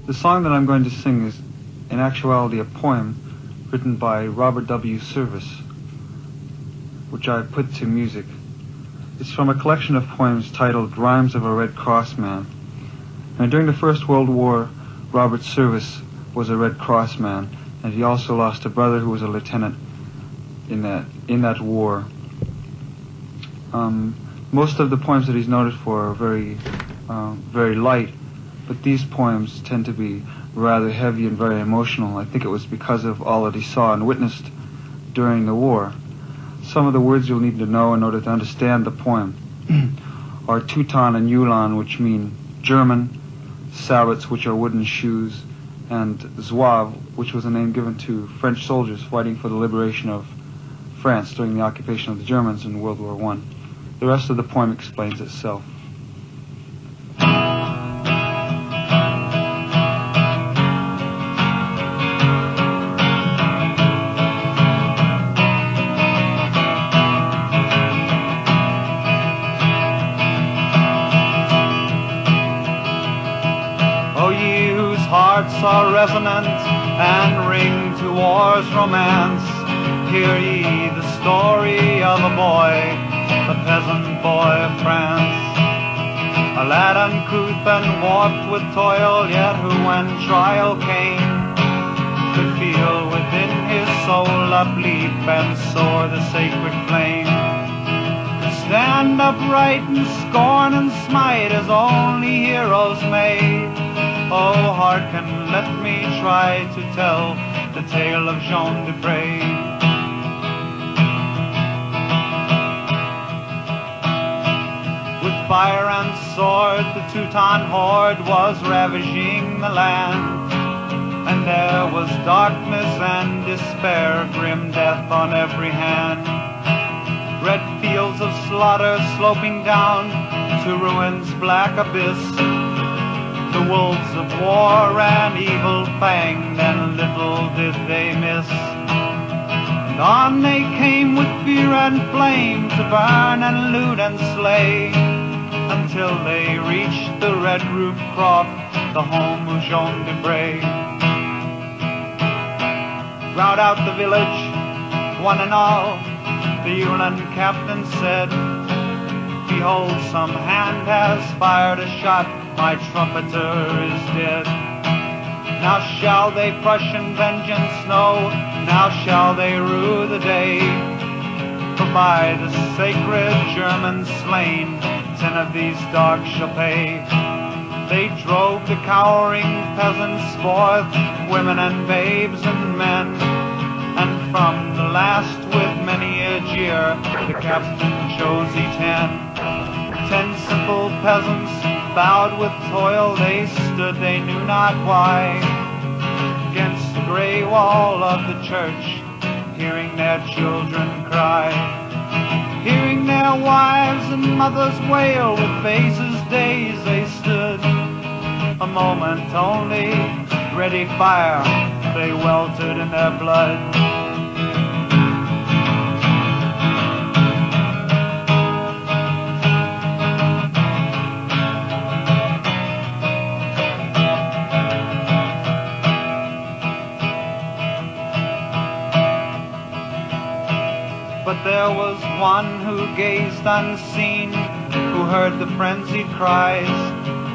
The song that I'm going to sing is, in actuality, a poem written by Robert W. Service, which I put to music. It's from a collection of poems titled Rhymes of a Red Cross Man. And during the First World War, Robert Service was a Red Cross man, and he also lost a brother who was a lieutenant in that war. Most of the poems that he's noted for are very light, but these poems tend to be rather heavy and very emotional. I think it was because of all that he saw and witnessed during the war. Some of the words you'll need to know in order to understand the poem are Teuton and Ulan, which mean German, sabots, which are wooden shoes, and Zouave, which was a name given to French soldiers fighting for the liberation of France during the occupation of the Germans in World War I. The rest of the poem explains itself. Hearts are resonant and ring to war's romance. Hear ye the story of a boy, a peasant boy of France. A lad uncouth and warped with toil, yet who when trial came could feel within his soul upleap and soar the sacred flame. Could stand upright and scorn and smite as only heroes may. Oh, hearken, let me try to tell the tale of Jean Desprez. With fire and sword, the Teuton horde was ravaging the land, and there was darkness and despair, grim death on every hand. Red fields of slaughter sloping down to ruin's black abyss. The wolves of war ran evil fanged, and little did they miss. And on they came with fear and flame to burn and loot and slay, until they reached the red roof croft, the home of Jean Desprez. Rout out the village, one and all, the Ulan captain said, behold, some hand has fired a shot, my trumpeter is dead. Now shall they Prussian vengeance know, now shall they rue the day. For by the sacred Germans slain, 10 of these dogs shall pay. They drove the cowering peasants forth, women and babes and men, and from the last with many a jeer, the captain chose E10. 10 simple peasants, bowed with toil, they stood, they knew not why, against the grey wall of the church, hearing their children cry, hearing their wives and mothers wail, with faces dazed they stood. A moment only, ready fire, they weltered in their blood. But there was one who gazed unseen, who heard the frenzied cries,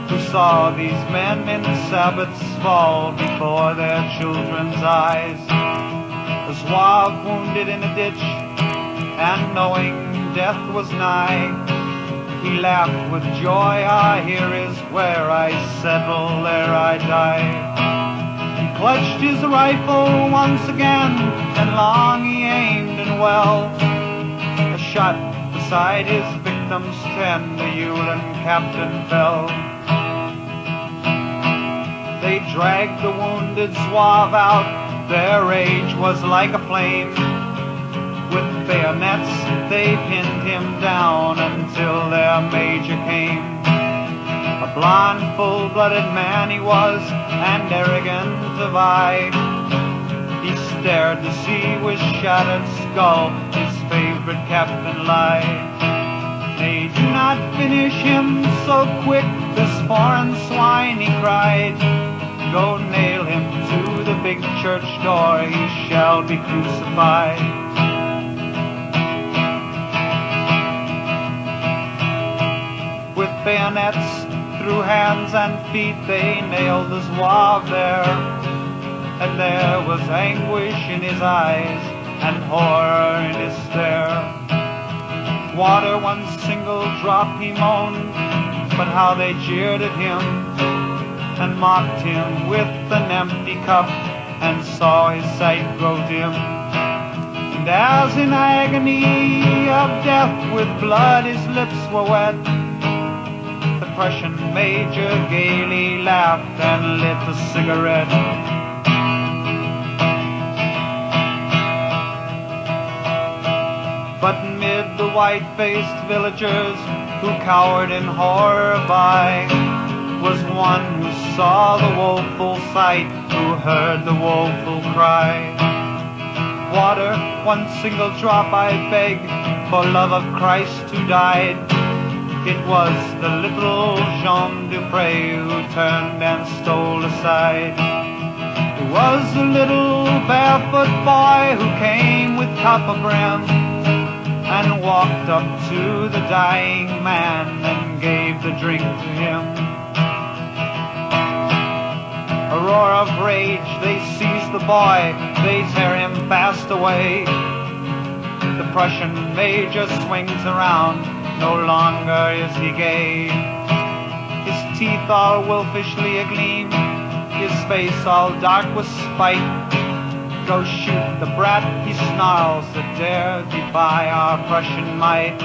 who saw these men in sabots fall before their children's eyes. A Zouave wounded in a ditch, and knowing death was nigh, he laughed with joy, ah, here is where I settle, there I die. He clutched his rifle once again, and long he aimed and well. A shot beside his victim's 10, the Ulan captain fell. They dragged the wounded Zouave out, their rage was like a flame. With bayonets they pinned him down until their major came. A blond, full-blooded man he was, and arrogant of eye. He stared to see with shattered skull his favorite captain lie. They do not finish him so quick, this foreign swine, he cried. go nail him to the big church door, he shall be crucified. With bayonets through hands and feet they nailed the Zouave there, and there was anguish in his eyes and horror in his stare. Water, one single drop, he moaned, but how they jeered at him and mocked him with an empty cup, and saw his sight grow dim. And as in agony of death with blood his lips were wet, the Prussian major gaily laughed and lit a cigarette. But mid the white-faced villagers who cowered in horror by was one who saw the woeful sight, who heard the woeful cry. Water, one single drop I beg, for love of Christ who died. It was the little Jean Desprez who turned and stole aside. It was the little barefoot boy who came with cup of brim and walked up to the dying man and gave the drink to him. A roar of rage, they seize the boy, they tear him fast away. The Prussian major swings around, no longer is he gay. His teeth all wolfishly agleam, his face all dark with spite. Go shoot the brat, he snarls, that dare defy our Prussian might.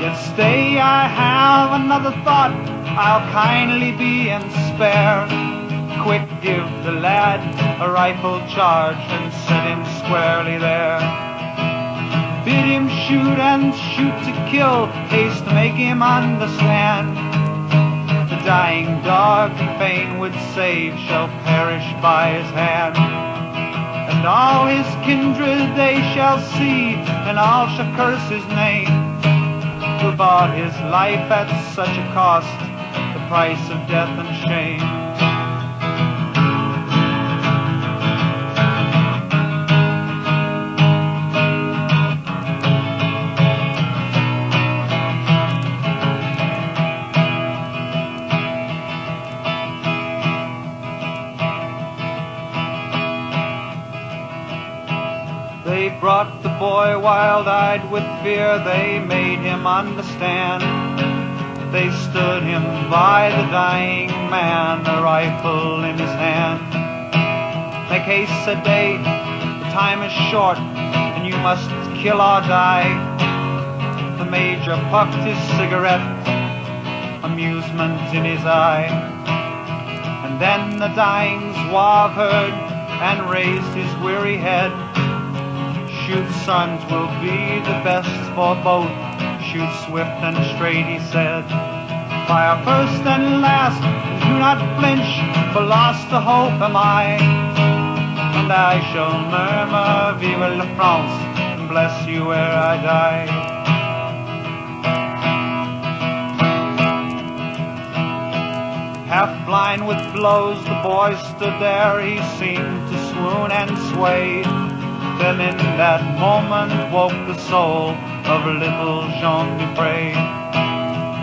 Yet stay, I have another thought, I'll kindly be and spare. Quick, give the lad a rifle charge and set him squarely there. Bid him shoot and shoot to kill, haste to make him understand. The dying dog he fain would save shall perish by his hand. And all his kindred they shall see, and all shall curse his name, who bought his life at such a cost, the price of death and shame. They brought the boy wild-eyed with fear, they made him understand. They stood him by the dying man, a rifle in his hand. Make haste, said they, the time is short, and you must kill or die. The major puffed his cigarette, amusement in his eye. And then the dying Zouave heard, and raised his weary head. Shoot, sons, will be the best for both. Shoot swift and straight, he said. Fire first and last, and do not flinch, for lost to hope am I. And I shall murmur, Vive la France, and bless you where I die. Half blind with blows, the boy stood there, he seemed to swoon and sway. Then in that moment woke the soul of little Jean Desprez.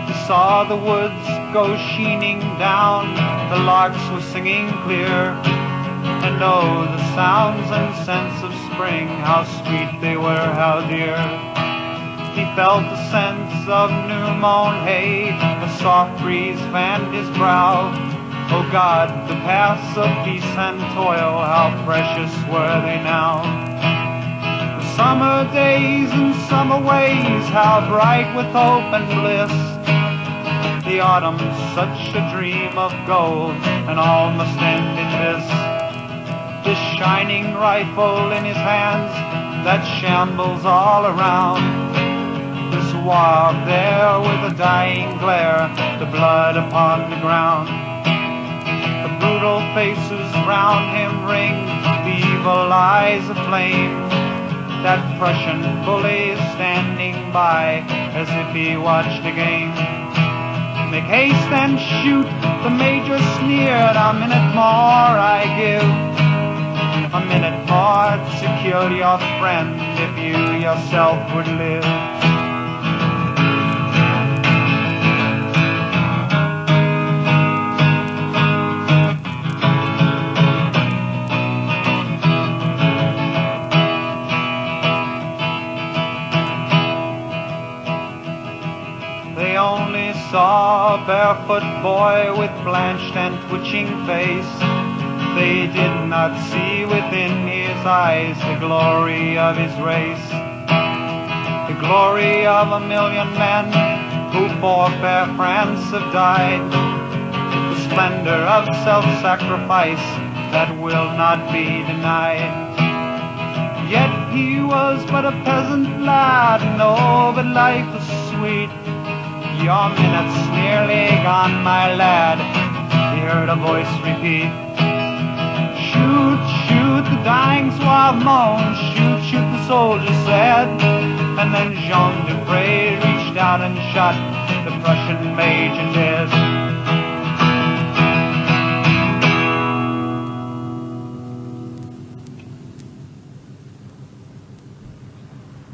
He saw the woods go sheening down, the larks were singing clear, and oh, the sounds and scents of spring, how sweet they were, how dear. He felt the scents of new-mown hay, a soft breeze fanned his brow. Oh God, the paths of peace and toil, how precious were they now. Summer days and summer ways, how bright with hope and bliss. The autumn's such a dream of gold, and all must end in this. This shining rifle in his hands, that shambles all around. This Zouave there with a dying glare, the blood upon the ground. The brutal faces round him ring, the evil eyes aflame. That Prussian bully standing by as if he watched a game. make haste and shoot. The major sneered, a minute more I give. A minute more to secure your friend if you yourself would live. They only saw a barefoot boy with blanched and twitching face. They did not see within his eyes the glory of his race, the glory of 1,000,000 men who for fair France have died, the splendor of self-sacrifice that will not be denied. Yet he was but a peasant lad, no, but life was sweet. Your minute's nearly gone, my lad, he heard a voice repeat. Shoot, shoot, the dying suave moaned. Shoot, shoot, the soldier said. And then Jean Desprez reached out and shot the Prussian major dead.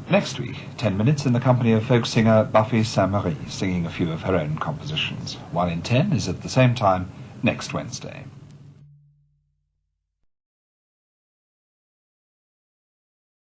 Next week, 10 minutes in the company of folk singer Buffy Saint-Marie, singing a few of her own compositions. 1 in 10 is at the same time next Wednesday.